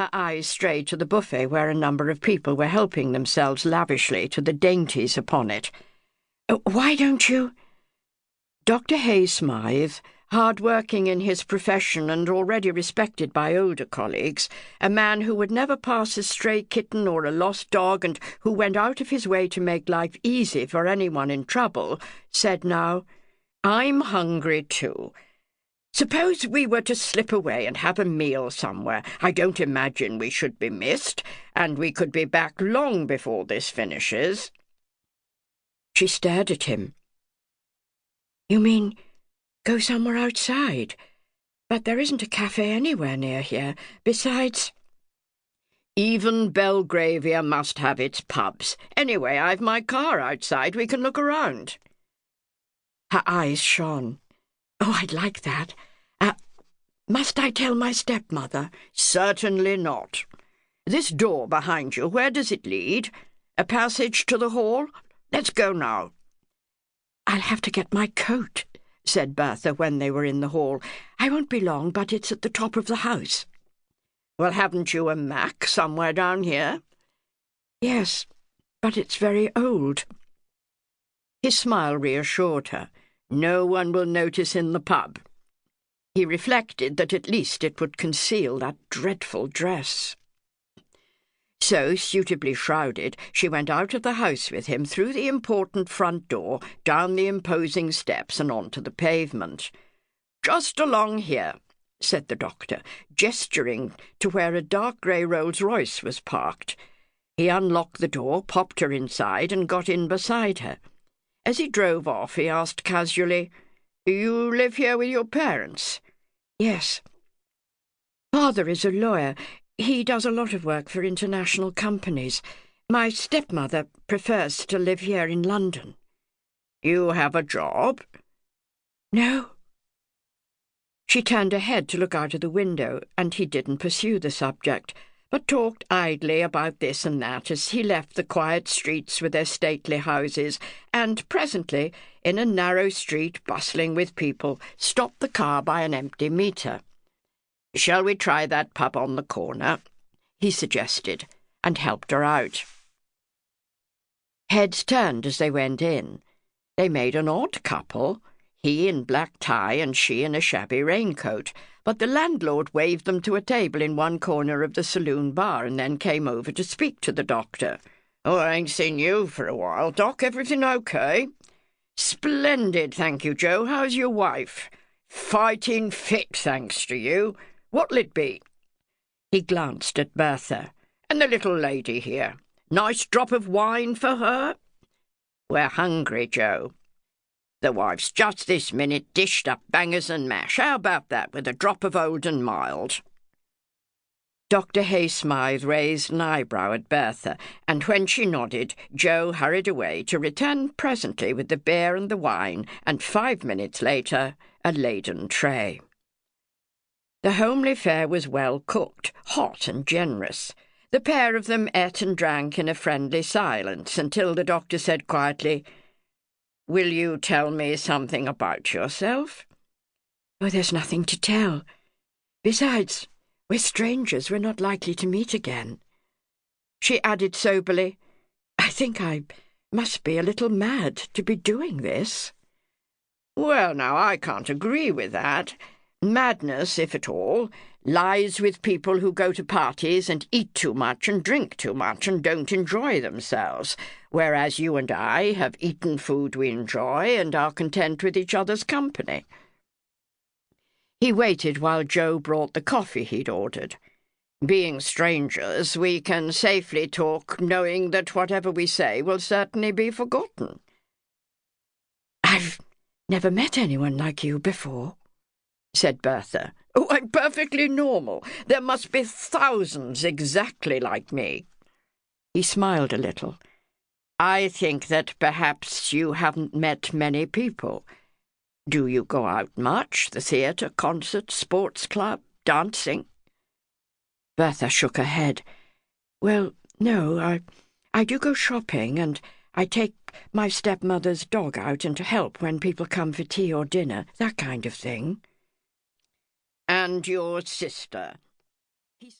Her eyes strayed to the buffet where a number of people were helping themselves lavishly to the dainties upon it. "Why don't you—" Dr. Hay-Smythe, hard-working in his profession and already respected by older colleagues, a man who would never pass a stray kitten or a lost dog and who went out of his way to make life easy for anyone in trouble, said now, "I'm hungry too. Suppose we were to slip away and have a meal somewhere. I don't imagine we should be missed, and we could be back long before this finishes." She stared at him. "You mean go somewhere outside? But there isn't a cafe anywhere near here. Besides—" "Even Belgravia must have its pubs. Anyway, I've my car outside. We can look around." Her eyes shone. "Oh, I'd like that. Must I tell my stepmother?" "Certainly not. This door behind you, where does it lead? A passage to the hall? Let's go now." "I'll have to get my coat," said Bertha when they were in the hall. "I won't be long, but it's at the top of the house." "Well, haven't you a Mac somewhere down here?" "Yes, but it's very old." His smile reassured her. No one will notice in the pub. He reflected that at least it would conceal that dreadful dress. So, suitably shrouded, she went out of the house with him through the important front door, down the imposing steps and onto the pavement. "Just along here," said the doctor, gesturing to where a dark grey Rolls-Royce was parked. He unlocked the door, popped her inside, and got in beside her. As he drove off, he asked casually, "You live here with your parents?" "Yes. Father is a lawyer. He does a lot of work for international companies. My stepmother prefers to live here in London." "You have a job?" "No." She turned her head to look out of the window, and he didn't pursue the subject, but talked idly about this and that as he left the quiet streets with their stately houses, and presently, in a narrow street bustling with people, stopped the car by an empty meter. "Shall we try that pub on the corner?" he suggested, and helped her out. Heads turned as they went in. They made an odd couple, he in black tie and she in a shabby raincoat, but the landlord waved them to a table in one corner of the saloon bar and then came over to speak to the doctor. "Oh, I ain't seen you for a while, Doc. Everything okay?" "Splendid, thank you, Joe. How's your wife?" "Fighting fit, thanks to you. What'll it be?" He glanced at Bertha. "And the little lady here. Nice drop of wine for her?" "We're hungry, Joe." "The wife's just this minute dished up bangers and mash. How about that, with a drop of old and mild?" Dr. Hay-Smythe raised an eyebrow at Bertha, and when she nodded, Joe hurried away to return presently with the beer and the wine, and 5 minutes later a laden tray. The homely fare was well cooked, hot and generous. The pair of them ate and drank in a friendly silence until the doctor said quietly, "Will you tell me something about yourself?" "Oh, there's nothing to tell. Besides, we're strangers. We're not likely to meet again." She added soberly, "I think I must be a little mad to be doing this." "Well, now, I can't agree with that. Madness, if at all, lies with people who go to parties and eat too much and drink too much and don't enjoy themselves, whereas you and I have eaten food we enjoy and are content with each other's company." He waited while Joe brought the coffee he'd ordered. "Being strangers, we can safely talk knowing that whatever we say will certainly be forgotten." "I've never met anyone like you before," said Bertha. "Oh, I'm perfectly normal. There must be thousands exactly like me." He smiled a little. "I think that perhaps you haven't met many people. Do you go out much? The theatre, concert, sports club, dancing?" Bertha shook her head. "Well, no, I do go shopping, and I take my stepmother's dog out and to help when people come for tea or dinner, that kind of thing." "And your sister?"